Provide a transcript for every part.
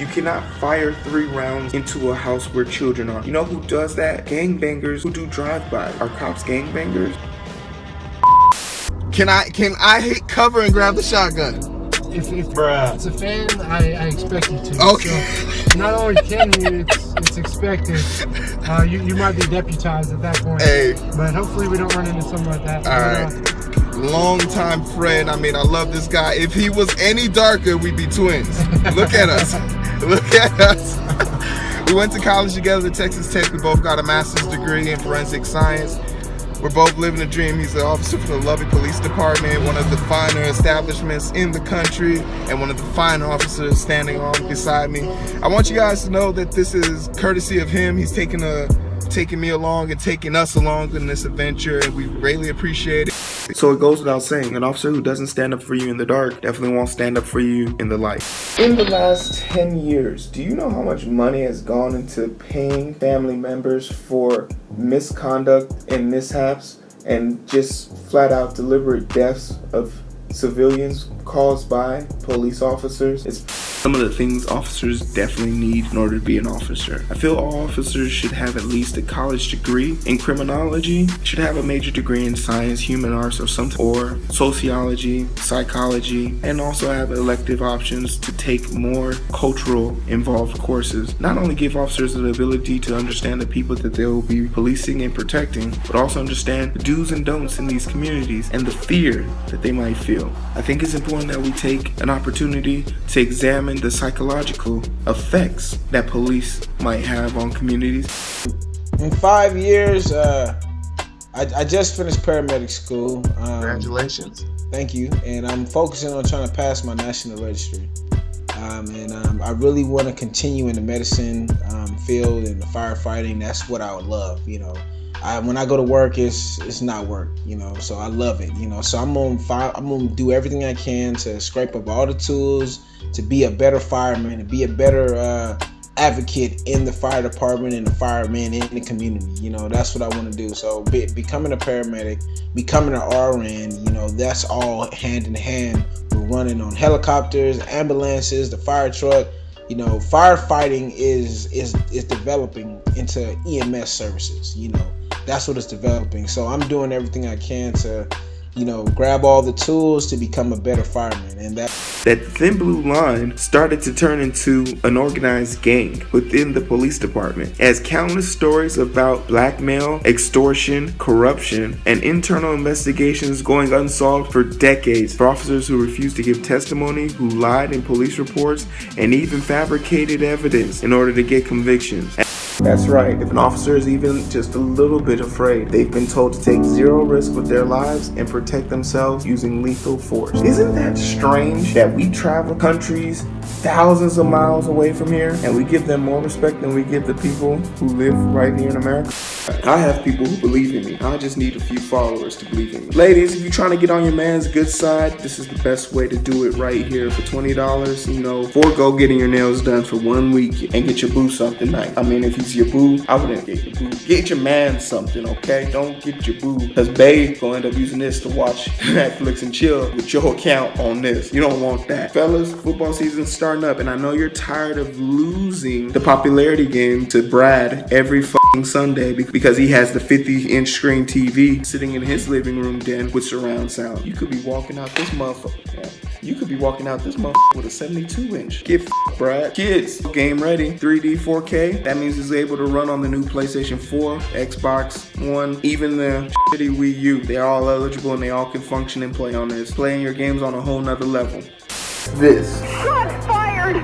You cannot fire 3 rounds into a house where children are. You know who does that? Gangbangers who do drive-by. Are cops gangbangers? Can I hit cover and grab the shotgun? If it's a fan, I expect you to. Okay. So not only can you, it's expected. You might be deputized at that point. Hey. But hopefully we don't run into something like that. All right. Long-time friend. I mean, I love this guy. If he was any darker, we'd be twins. Look at us. Look at us. We went to college together at Texas Tech. We both got a master's degree in forensic science. We're both living a dream. He's an officer for the Lubbock Police Department, one of the finer establishments in the country, and one of the finer officers standing on beside me. I want you guys to know that this is courtesy of him. He's taking me along and taking us along in this adventure, and we greatly appreciate it. So it goes without saying, an officer who doesn't stand up for you in the dark definitely won't stand up for you in the light. In the last 10 years, do you know how much money has gone into paying family members for misconduct and mishaps and just flat out deliberate deaths of civilians caused by police officers? It's some of the things officers definitely need in order to be an officer. I feel all officers should have at least a college degree in criminology, should have a major degree in science, human arts, or something, or sociology, psychology, and also have elective options to take more cultural involved courses. Not only give officers the ability to understand the people that they will be policing and protecting, but also understand the do's and don'ts in these communities and the fear that they might feel. I think it's important that we take an opportunity to examine the psychological effects that police might have on communities. In 5 years, I just finished paramedic school. Congratulations. Thank you. And I'm focusing on trying to pass my national registry. I really want to continue in the medicine field and the firefighting. That's what I would love, you know. When I go to work, it's not work, you know, so I love it, you know. So I'm gonna do everything I can to scrape up all the tools to be a better fireman and be a better advocate in the fire department and the firemen in the community. You know, that's what I want to do. So becoming a paramedic, becoming an RN, you know, that's all hand in hand. We're running on helicopters, ambulances, the fire truck. You know, firefighting is developing into EMS services. You know, that's what it's developing. So I'm doing everything I can to, you know, grab all the tools to become a better fireman. And that thin blue line started to turn into an organized gang within the police department, as countless stories about blackmail, extortion, corruption, and internal investigations going unsolved for decades for officers who refused to give testimony, who lied in police reports, and even fabricated evidence in order to get convictions. That's right, if an officer is even just a little bit afraid, they've been told to take zero risk with their lives and protect themselves using lethal force. Isn't that strange that we travel countries thousands of miles away from here and we give them more respect than we give the people who live right here in America? I have people who believe in me. I just need a few followers to believe in me. Ladies, if you're trying to get on your man's good side, this is the best way to do it right here. For $20, you know, forego getting your nails done for 1 week and get your boo something nice. I mean, if he's your boo, I wouldn't get your boo. Get your man something, okay? Don't get your boo, because babe gonna end up using this to watch Netflix and chill with your account on this. You don't want that. Fellas, football season's starting up, and I know you're tired of losing the popularity game to Brad every Sunday because he has the 50-inch screen TV sitting in his living room den with surround sound. You could be walking out this motherfucker. Yeah. You could be walking out this motherfucker with a 72-inch. Get Brad. Kids, game ready. 3D 4K. That means it's able to run on the new PlayStation 4, Xbox One, even the shitty Wii U. They're all eligible and they all can function and play on this. Playing your games on a whole nother level. This. Shots fired!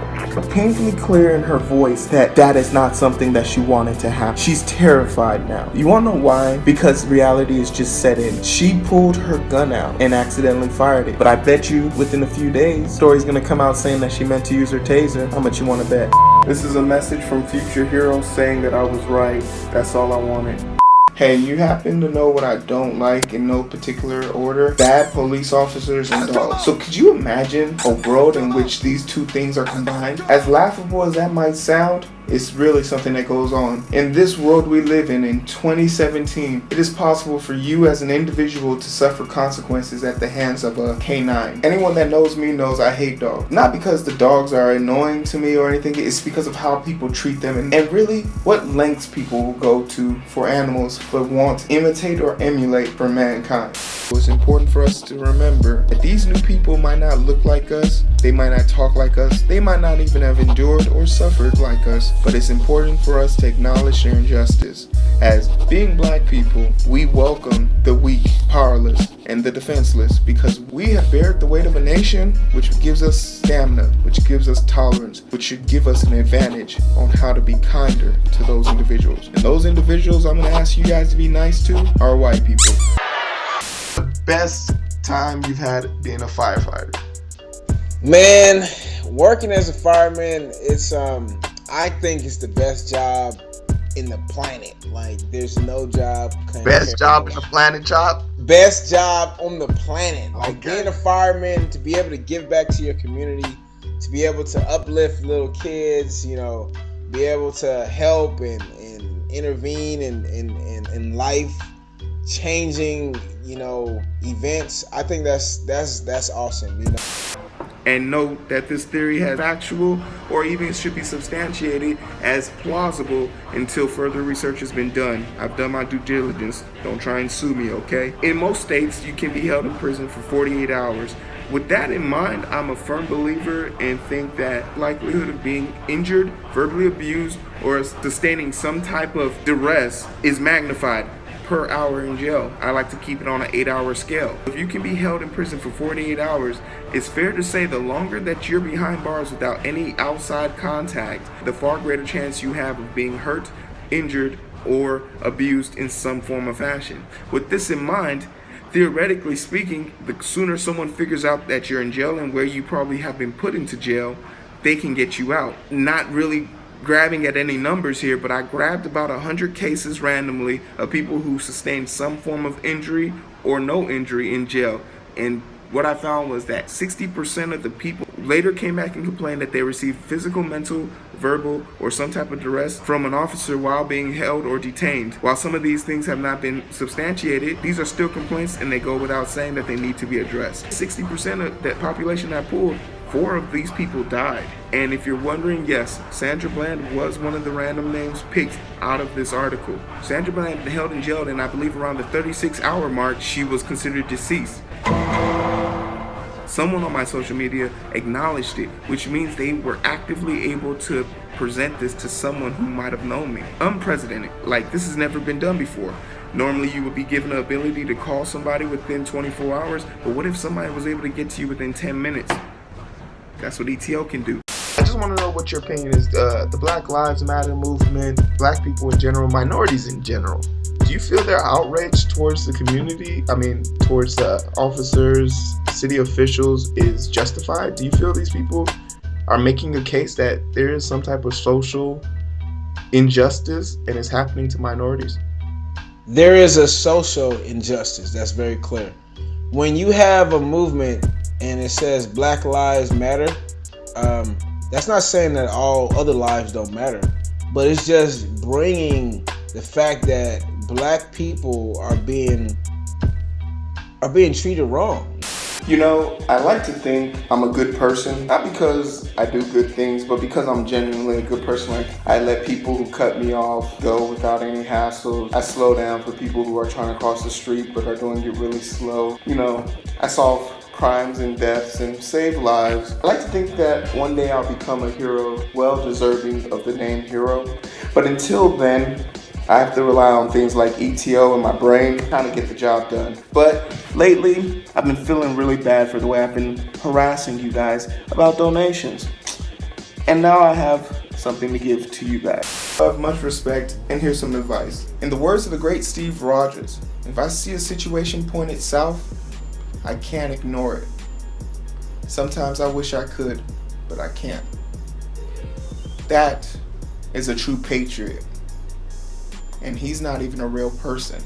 Painfully clear in her voice that is not something that she wanted to happen. She's terrified now. You wanna know why? Because reality is just set in. She pulled her gun out and accidentally fired it. But I bet you within a few days, story's gonna come out saying that she meant to use her taser. How much you wanna bet? This is a message from future heroes saying that I was right. That's all I wanted. Hey, you happen to know what I don't like in no particular order? Bad police officers and dogs. So could you imagine a world in which these two things are combined? As laughable as that might sound, is really something that goes on. In this world we live in 2017, it is possible for you as an individual to suffer consequences at the hands of a canine. Anyone that knows me knows I hate dogs. Not because the dogs are annoying to me or anything, it's because of how people treat them and really what lengths people will go to for animals but won't imitate or emulate for mankind. It's important for us to remember that these new people might not look like us, they might not talk like us, they might not even have endured or suffered like us, but it's important for us to acknowledge their injustice. As being black people, we welcome the weak, powerless, and the defenseless because we have bared the weight of a nation, which gives us stamina, which gives us tolerance, which should give us an advantage on how to be kinder to those individuals. And those individuals I'm going to ask you guys to be nice to are white people. The best time you've had being a firefighter? Man, working as a fireman, it's I think it's the best job in the planet. Like, there's no job. Best job in the planet, Chop? Best job on the planet. Like, Okay. being a fireman, to be able to give back to your community, to be able to uplift little kids, you know, be able to help and intervene in life changing, you know, events. I think that's awesome, you know. And note that this theory has factual or even should be substantiated as plausible until further research has been done. I've done my due diligence. Don't try and sue me, okay? In most states, you can be held in prison for 48 hours. With that in mind, I'm a firm believer and think that likelihood of being injured, verbally abused, or sustaining some type of duress is magnified per hour in jail. I like to keep it on an 8-hour scale. If you can be held in prison for 48 hours, it's fair to say the longer that you're behind bars without any outside contact, the far greater chance you have of being hurt, injured, or abused in some form or fashion. With this in mind, theoretically speaking, the sooner someone figures out that you're in jail and where you probably have been put into jail, they can get you out. Not really grabbing at any numbers here, but I grabbed about 100 cases randomly of people who sustained some form of injury or no injury in jail. And what I found was that 60% of the people later came back and complained that they received physical, mental, verbal, or some type of duress from an officer while being held or detained. While some of these things have not been substantiated, these are still complaints and they go without saying that they need to be addressed. 60% of that population I pulled, 4 of these people died. And if you're wondering, yes, Sandra Bland was one of the random names picked out of this article. Sandra Bland held in jail, and I believe around the 36-hour mark, she was considered deceased. Someone on my social media acknowledged it, which means they were actively able to present this to someone who might have known me. Unprecedented. Like, this has never been done before. Normally you would be given the ability to call somebody within 24 hours, but what if somebody was able to get to you within 10 minutes? That's what ETO can do. I just want to know what your opinion is. The Black Lives Matter movement, black people in general, minorities in general. Do you feel their outrage towards the community, towards the officers, city officials, is justified? Do you feel these people are making a case that there is some type of social injustice and it's happening to minorities? There is a social injustice, that's very clear. When you have a movement and it says Black Lives Matter, that's not saying that all other lives don't matter, but it's just bringing the fact that black people are being treated wrong. You know, I like to think I'm a good person, not because I do good things, but because I'm genuinely a good person. Like, I let people who cut me off go without any hassle. I slow down for people who are trying to cross the street but are doing it really slow. You know, I solve crimes and deaths and save lives. I like to think that one day I'll become a hero, well deserving of the name hero. But until then, I have to rely on things like ETO in my brain to kind of get the job done. But lately, I've been feeling really bad for the way I've been harassing you guys about donations. And now I have something to give to you guys. I have much respect, and here's some advice. In the words of the great Steve Rogers, if I see a situation pointed south, I can't ignore it. Sometimes I wish I could, but I can't. That is a true patriot. And he's not even a real person.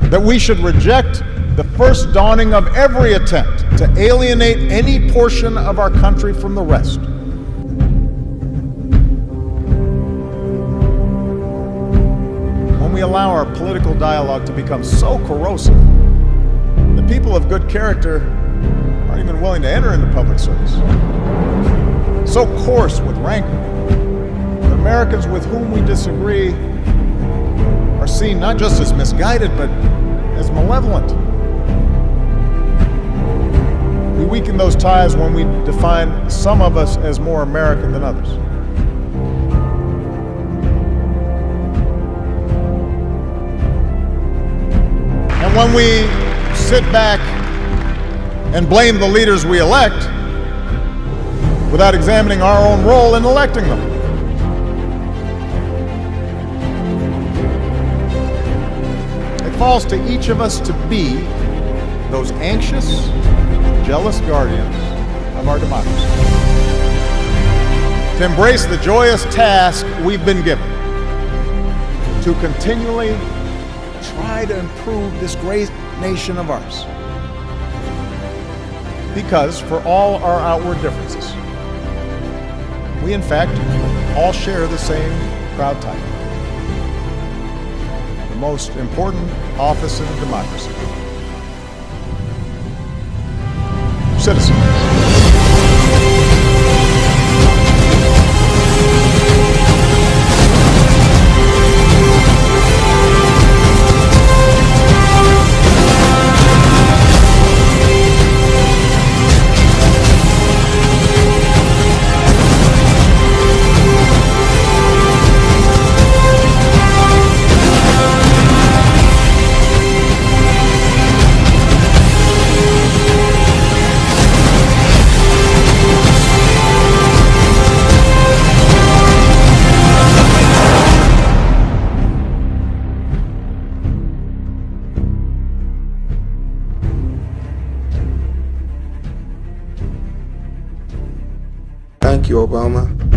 That we should reject the first dawning of every attempt to alienate any portion of our country from the rest. When we allow our political dialogue to become so corrosive that people of good character aren't even willing to enter into public service, so coarse with rancor, that Americans with whom we disagree are seen not just as misguided, but as malevolent. We weaken those ties when we define some of us as more American than others. And when we sit back and blame the leaders we elect without examining our own role in electing them. It falls to each of us to be those anxious, jealous guardians of our democracy. To embrace the joyous task we've been given to continually try to improve this great nation of ours. Because for all our outward differences, we in fact all share the same proud title. The most important office in a democracy. Citizens. Thank you, Obama.